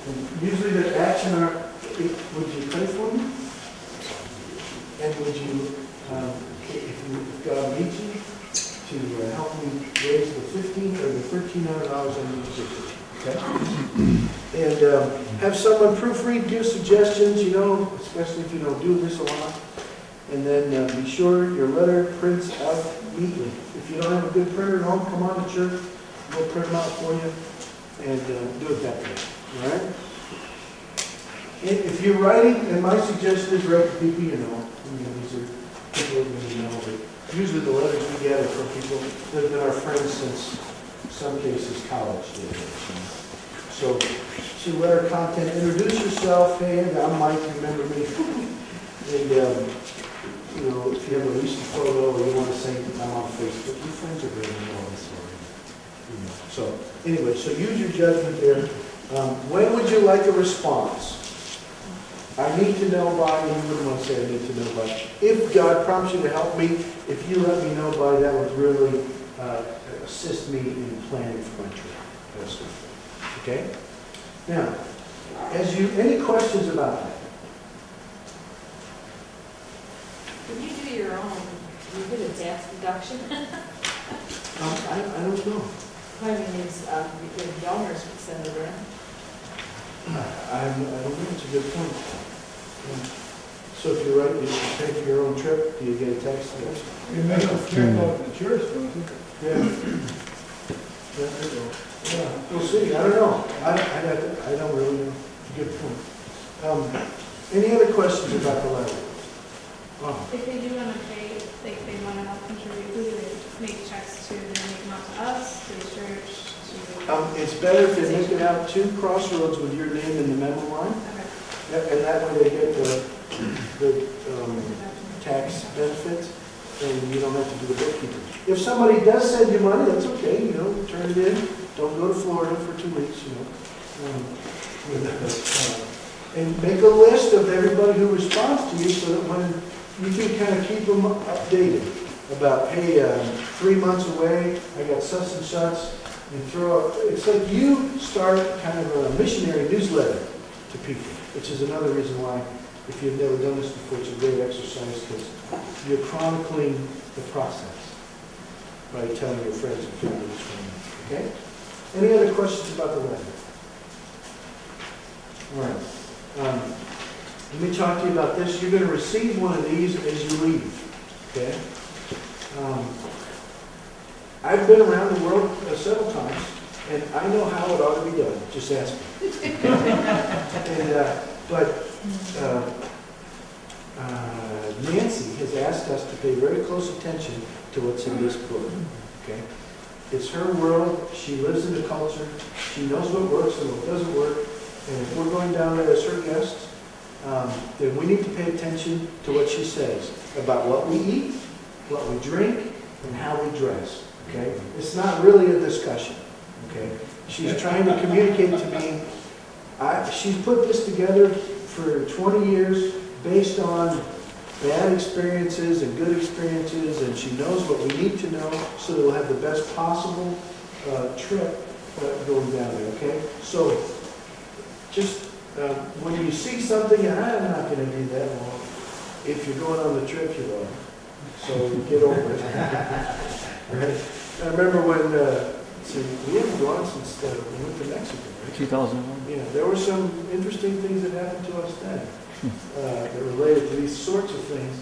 And usually the action are, would you pray for me? And would you, if God needs you, to help me raise the $1,500 or the $1,300 I need to get. Okay? And have someone proofread, give suggestions, especially if you don't do this a lot. And then be sure your letter prints out neatly. If you don't have a good printer at home, come on to church. We'll print them out for you and do it that way. All right? If you're writing, and my suggestion is write to people you know. These are people that you know. But usually the letters we get are from people that have been our friends since, some cases, college days. So, letter content, introduce yourself. Hey, I'm Mike, remember me. And, if you have a recent photo or you want to say I'm on Facebook, your friends are going to know this already. So, anyway, so use your judgment there. When would you like a response? I need to know by, and you wouldn't want to say I need to know by. If God prompts you to help me, if you let me know by, that would really assist me in planning for my trip. That's good. Okay? Now, any questions about that? Can you do your own, you get a tax deduction? I don't know. I mean, it's, the donors would send it around. I don't know. It's a good point. Yeah. So if you're right, you pay for your own trip, do you get a tax deduction? You make a trip out to the church, don't you? Yeah. Yeah, we'll see. I don't know. I don't really know. Good point. Any other questions about the letter? Oh. If they do want to pay, like they want to help contribute, who do they make checks to? Do they make them out to us, to the church, to? It's better if they make it out to Crossroads with your name in the memo line. Okay. And that way they get the tax benefits, and you don't have to do the bookkeeping. If somebody does send you money, that's okay, turn it in. Don't go to Florida for 2 weeks, and make a list of everybody who responds to you so that when you can kind of keep them updated about, hey, 3 months away, I got such and such, and it's like you start kind of a missionary newsletter to people, which is another reason why, if you've never done this before, it's a great exercise because you're chronicling the process by telling your friends and family. Okay? Any other questions about the letter? All right. Let me talk to you about this. You're going to receive one of these as you leave. Okay? I've been around the world several times, and I know how it ought to be done. Just ask me. Nancy has asked us to pay very close attention to what's in this book. Okay? It's her world. She lives in the culture. She knows what works and what doesn't work. And if we're going down there as her guests, then we need to pay attention to what she says about what we eat, what we drink, and how we dress. Okay? It's not really a discussion. Okay? She's trying to communicate to me. She's put this together for 20 years based on bad experiences and good experiences, and she knows what we need to know so that we'll have the best possible trip going down there. Okay? So just when you see something, I'm not going to do that. Well, if you're going on the trip, you will. So get over it. Right? I remember when, we haven't gone since we went to Mexico, right? 2001. Yeah, there were some interesting things that happened to us then that related to these sorts of things.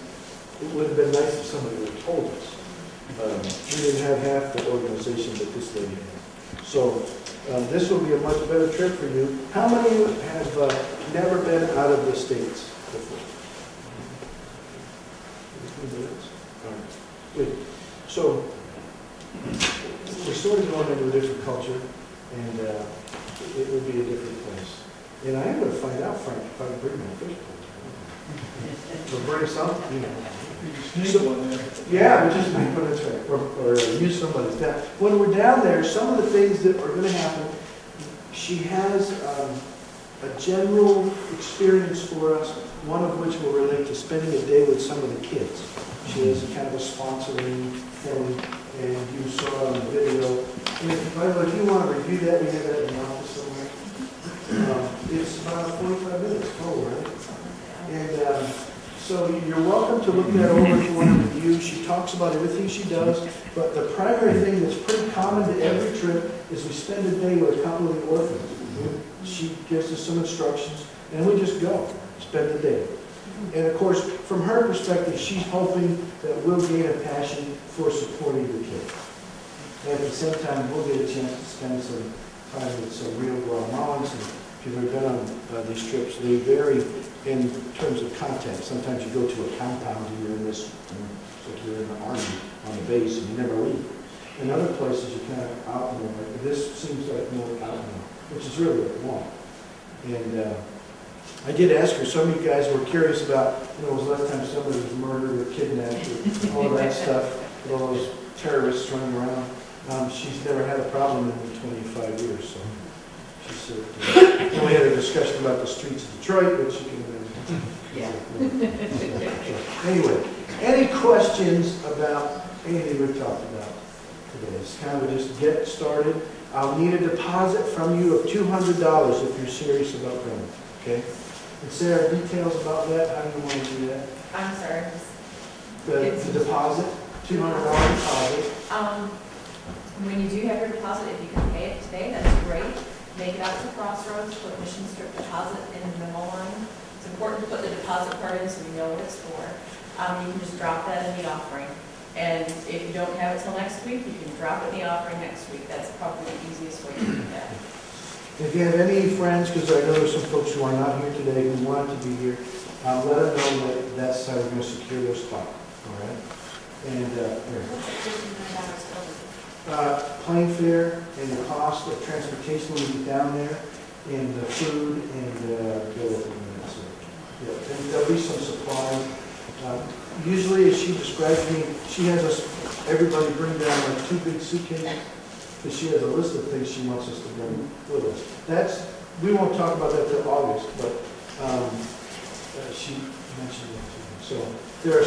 It would have been nice if somebody would have told us. We didn't have half the organization that this lady had. So this will be a much better trip for you. How many of you have never been out of the States before? All right. Good. So we're sort of going into a different culture, and it would be a different place. And I am going to find out, Frank, if I can bring my fish pole. So bring something, Yeah, we just make one, that's right. Or use somebody's down. When we're down there, some of the things that are going to happen, she has a general experience for us, one of which will relate to spending a day with some of the kids. She has kind of a sponsoring thing, and you saw it on the video. And by the way, if you want to review that, we have that in the office somewhere. It's about 45 minutes total, right? And so you're welcome to look that over if you want to review. She talks about everything she does, but the primary thing that's pretty common to every trip is we spend a day with a couple of the orphans. She gives us some instructions, and we just go, spend the day. And of course, from her perspective, she's hoping that we'll gain a passion for supporting the kids. And at the same time, we'll get a chance to spend some time with some real Guatemalans. And if you've ever been on these trips, they vary in terms of content. Sometimes you go to a compound and you're in this, it's like you're in the army on the base and you never leave. In other places, you kind of out more. Like this seems like more out more, which is really what we want. And I did ask her, some of you guys were curious about, when was the last time somebody was murdered or kidnapped or all of that stuff, with all those terrorists running around. She's never had a problem in 25 years, so she said, and we had a discussion about the streets of Detroit, which you can Anyway, any questions about anything we've talked about today? It's kind of just get started. I'll need a deposit from you of $200 if you're serious about going, okay? And Sarah, details about that, how do you want to do that? I'm sorry. The deposit, $200 deposit. When you do have your deposit, if you can pay it today, that's great. Make it out to Crossroads, put mission strip deposit in the memo line. It's important to put the deposit part in so we know what it's for. You can just drop that in the offering. And if you don't have it till next week, you can drop it in the offering next week. That's probably the easiest way to do that. If you have any friends, because I know there's some folks who are not here today who want to be here, let them know that that's how we're going to secure their spot. All right? And plane fare and the cost of transportation when you get down there, and the food and bill. So, yeah, and there'll be some supplies. Usually, as she describes me, she has us, everybody bring down like 2 big suitcases, because she has a list of things she wants us to bring with us. We won't talk about that till August, but she mentioned it to me. So there are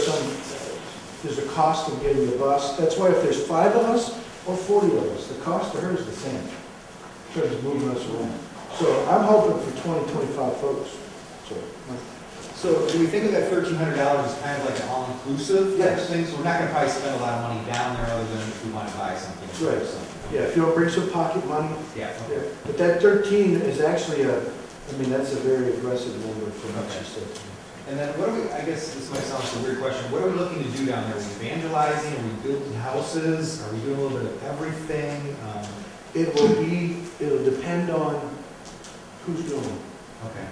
there's a cost of getting the bus. That's why if there's 5 of us or 40 of us, the cost to her is the same in terms of moving us around. So I'm hoping for 20, 25 folks. So do we think of that $1,300 as kind of like an all-inclusive type of thing? So we're not going to probably spend a lot of money down there other than if we want to buy something. Right. Yeah, if you don't bring some pocket money. Yeah. Okay. But that 13 is actually that's a very aggressive number for what she said to me. And then what do we, I guess this might sound like a weird question, what are we looking to do down there? Are we evangelizing? Are we building houses? Are we doing a little bit of everything? It'll depend on who's doing it. Okay.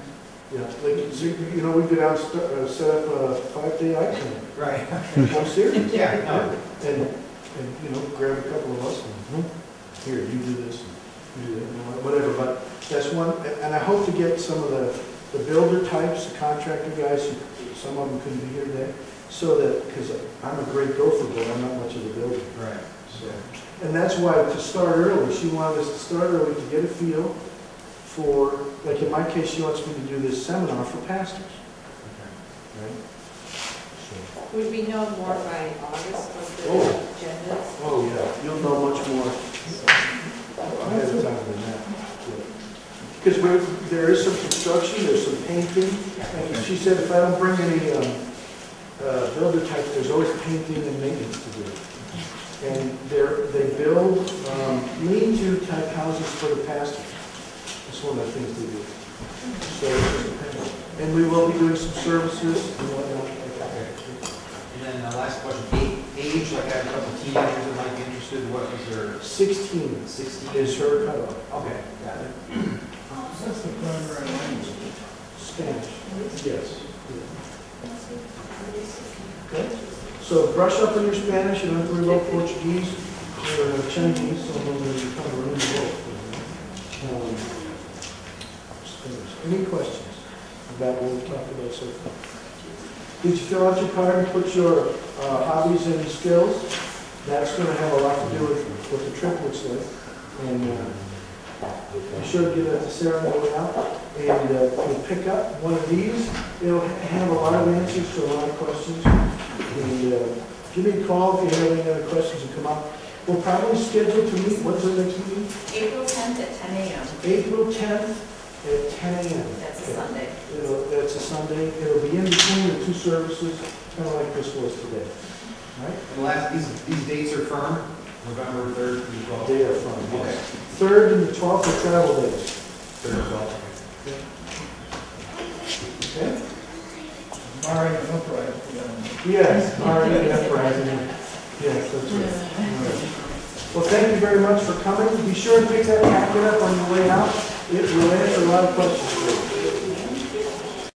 Yeah, like, we go out and set up a 5-day icon. Right. I'm serious. Yeah, no. And grab a couple of us and, here, you do this, and you do that, whatever. But that's one, and I hope to get some of the builder types, the contractor guys, some of them couldn't be here today, so that, because I'm a great gopher, but I'm not much of a builder. Right. So, and that's why to start early, she wanted us to start early to get a feel for, like in my case, she wants me to do this seminar for pastors. Okay. Right? So. Would we know more by August what the agenda is? Oh, yeah. You'll know much more ahead of time than that. Because there is some construction, there's some painting. And she said if I don't bring any builder types, there's always painting and maintenance to do. And they build lean-to type houses for the pastors. That's one of the things they do. So it just depends. And we will be doing some services and whatnot. Okay. And then the last question, age, like I have a couple of teenagers that might be interested, what was their... 16. 16 is her cutoff. Okay, got it. That's the primary language. Spanish. Yes. Okay. So brush up on your Spanish. You don't have to worry about Portuguese or Chinese. Some of them are kind of around the world. Any questions about what we've talked about so far? Did you fill out your card and put your hobbies and skills? That's going to have a lot to do with what the trip looks like. And be sure to give that to Sarah on the way out. And we'll pick up one of these. It'll have a lot of answers to a lot of questions. And give me a call if you have any other questions and come up. We'll probably schedule to meet. What's the next meeting? April 10th at 10 a.m. April 10th at 10 a.m. Sunday. It'll be in between the two services, kind of like this was today. All right? And the last, these dates are firm, November 3rd through the 12th? They are fun, Okay. yes. 3rd and the 12th are travel days. 3rd and 12th. Okay? Barring an upright. Yes, already uprising. Yes, that's right. All right. Well, thank you very much for coming. Be sure to pick that packet up on your way out. It will answer a lot of questions for you.